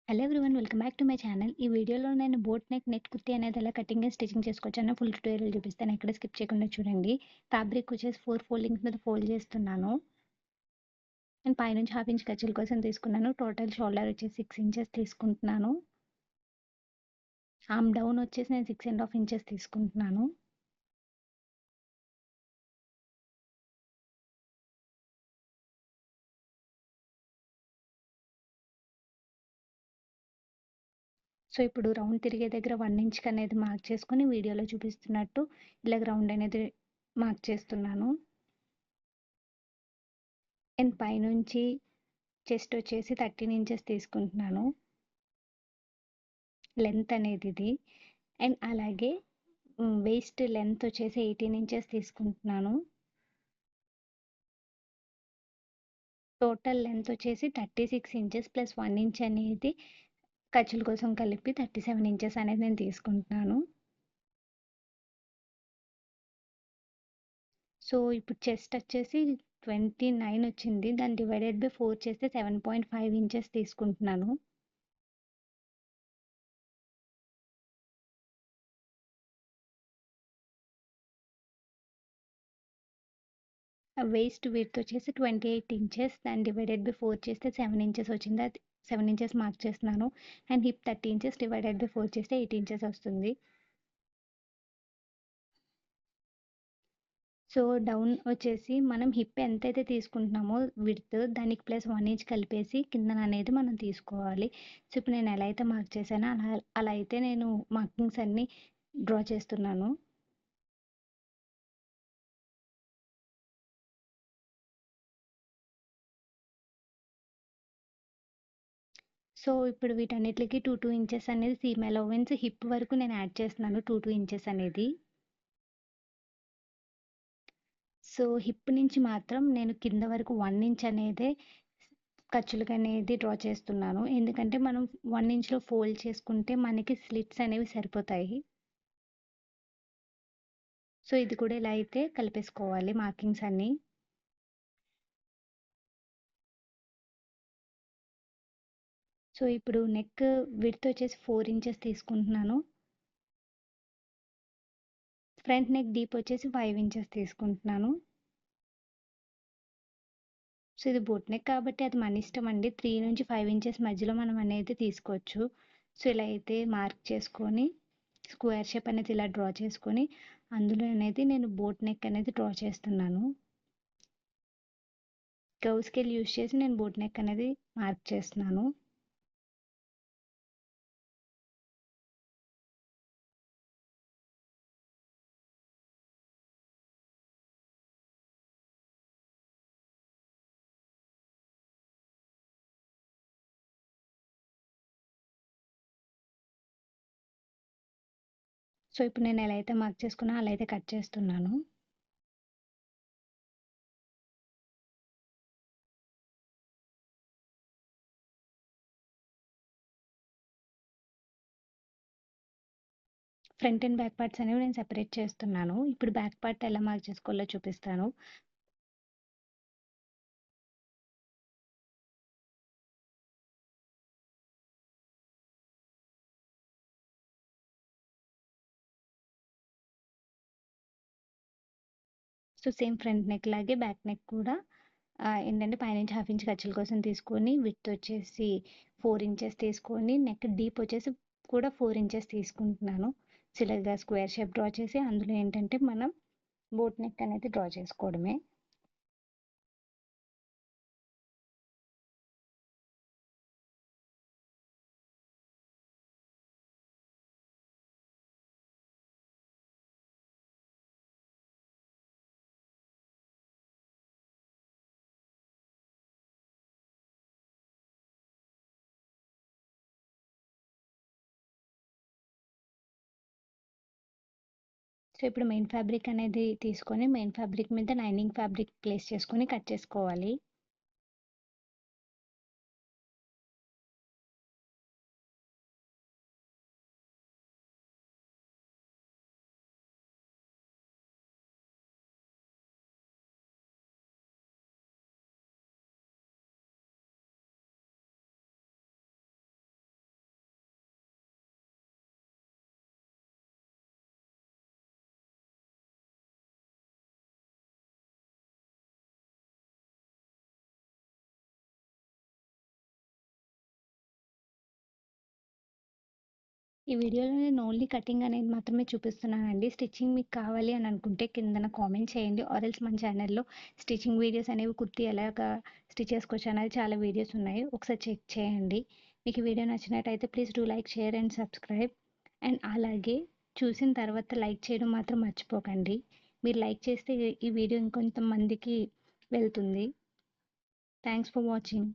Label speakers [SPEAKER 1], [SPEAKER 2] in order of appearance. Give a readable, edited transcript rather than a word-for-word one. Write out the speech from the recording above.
[SPEAKER 1] Hello everyone welcome back to my channel. ఈ వీడియోలో నేను బోట్ నెక్ కుర్తీ అనేది ఎలా కటింగ్ అండ్ స్టిచ్చింగ్ చేసుకోవచ్చో ఫుల్ ట్యుటోరియల్ చూపిస్తాను. ఎక్కడ స్కిప్ చేయకుండా చూడండి. ఫ్యాబ్రిక్ వచ్చేసి 4 ఫోల్డింగ్స్ మీద ఫోల్డ్ చేస్తున్నాను. నేను పైనుంచి హాఫ్ ఇంచ్ ఖర్చుల కోసం తీసుకున్నాను. టోటల్ షోల్డర్ వచ్చేసి 6 ఇంచెస్ తీసుకుంటున్నాను. ఆర్మ్ డౌన్ వచ్చేసి నేను 6.5 ఇంచెస్ తీసుకుంటున్నాను. సో ఇప్పుడు రౌండ్ తిరిగే దగ్గర 1 ఇంచ్‌కి అనేది మార్క్ చేసుకొని వీడియోలో చూపిస్తున్నట్టు ఇలా రౌండ్ అనేది మార్క్ చేస్తున్నాను. అండ్ పైనుంచి చెస్ట్ వచ్చేసి 13 ఇంచెస్ తీసుకుంటున్నాను. లెంత్ అనేది ఇది. అండ్ అలాగే వేస్ట్ లెంత్ వచ్చేసి 18 ఇంచెస్ తీసుకుంటున్నాను. టోటల్ లెంత్ వచ్చేసి 36 ఇంచెస్ ప్లస్ 1 ఇంచ్ అనేది ఖర్చుల కోసం కలిపి 37 ఇంచెస్ అనేది నేను తీసుకుంటున్నాను. సో ఇప్పుడు చెస్ట్ వచ్చేసి 29 వచ్చింది. దాన్ని డివైడెడ్ బై 4 చేస్తే 7.5 ఇంచెస్ తీసుకుంటున్నాను. వేస్ట్ విడ్త్ వచ్చేసి 28 ఇంచెస్. దాన్ని డివైడెడ్ బై 4 చేస్తే 7 ఇంచెస్ వచ్చింది. అది 7 ఇంచెస్ మార్క్ చేస్తున్నాను. And hip 30 inches divided by 4 చేస్తే 8 ఇంచెస్ వస్తుంది. సో డౌన్ వచ్చేసి మనం హిప్ ఎంతైతే తీసుకుంటున్నామో విడ్త్ దానికి ప్లస్ 1 ఇంచ్ కలిపేసి కిందన అనేది మనం తీసుకోవాలి. సో ఇప్పుడు నేను ఎలా అయితే మార్క్ చేశానో అలా అయితే నేను మార్కింగ్స్ అన్నీ డ్రా చేస్తున్నాను. సో ఇప్పుడు వీటన్నిటికి 2 ఇంచెస్ అనేది సీమ్ అలవెన్స్ హిప్ వరకు నేను యాడ్ చేస్తున్నాను. 2 ఇంచెస్ అనేది. సో హిప్ నుంచి మాత్రం నేను కింద వరకు 1 ఇంచ్ అనేదే ఖర్చులకనేది డ్రా చేస్తున్నాను. ఎందుకంటే మనం 1 ఇంచ్‌లో ఫోల్డ్ చేసుకుంటే మనకి స్లిట్స్ అనేవి సరిపోతాయి. సో ఇది కూడా ఇలా అయితే కలిపేసుకోవాలి మార్కింగ్స్ అన్నీ. సో ఇప్పుడు నెక్ విడ్త్ వచ్చేసి 4 ఇంచెస్ తీసుకుంటున్నాను. ఫ్రంట్ నెక్ డీప్ వచ్చేసి 5 ఇంచెస్ తీసుకుంటున్నాను. సో ఇది బోట్ నెక్ కాబట్టి అది మన ఇష్టం అండి. 3-5 ఇంచెస్ మధ్యలో మనం అనేది తీసుకోవచ్చు. సో ఇలా అయితే మార్క్ చేసుకొని స్క్వేర్ షేప్ అనేది ఇలా డ్రా చేసుకొని అందులో అనేది నేను బోట్ నెక్ అనేది డ్రా చేస్తున్నాను. కర్వ్ స్కేల్ యూజ్ చేసి నేను బోట్ నెక్ అనేది మార్క్ చేస్తున్నాను. సో ఇప్పుడు నేను ఎలా అయితే మార్క్ చేసుకున్నా అలా అయితే కట్ చేస్తున్నాను. ఫ్రంట్ అండ్ బ్యాక్ పార్ట్స్ అనేవి నేను సెపరేట్ చేస్తున్నాను. ఇప్పుడు బ్యాక్ పార్ట్ ఎలా మార్క్ చేసుకోవాలో చూపిస్తాను. సో సేమ్ ఫ్రంట్ నెక్ లాగే బ్యాక్ నెక్ కూడా ఏంటంటే పైనుంచి హాఫ్ ఇంచ్ ఖర్చుల కోసం తీసుకొని విడ్త్ వచ్చేసి 4 ఇంచెస్ తీసుకొని నెక్ డీప్ వచ్చేసి కూడా 4 ఇంచెస్ తీసుకుంటున్నాను. సో ఇలాగా స్క్వేర్ షేప్ డ్రా చేసి అందులో ఏంటంటే మనం బోట్ నెక్ అనేది డ్రా చేసుకోవడమే. సో ఇప్పుడు మెయిన్ ఫ్యాబ్రిక్ అనేది తీసుకొని మెయిన్ ఫ్యాబ్రిక్ మీద లైనింగ్ ఫ్యాబ్రిక్ ప్లేస్ చేసుకొని కట్ చేసుకోవాలి. ఈ వీడియోలో నేను ఓన్లీ కటింగ్ అనేది మాత్రమే చూపిస్తున్నానండి. స్టిచ్చింగ్ మీకు కావాలి అని అనుకుంటే కిందన కామెంట్ చేయండి. ఆర్ ఎల్స్ మన ఛానల్‌లో స్టిచ్చింగ్ వీడియోస్ అనేవి కుర్తి ఎలాగా స్టిచ్ చేసుకోవచ్చు అనేది చాలా వీడియోస్ ఉన్నాయి. ఒకసారి చెక్ చేయండి. మీకు ఈ వీడియో నచ్చినట్టయితే please do like, share and subscribe. And అలాగే చూసిన తర్వాత లైక్ చేయడం మాత్రం మర్చిపోకండి. మీరు లైక్ చేస్తే ఈ వీడియో ఇంకొంతమందికి వెళ్తుంది. Thanks for watching.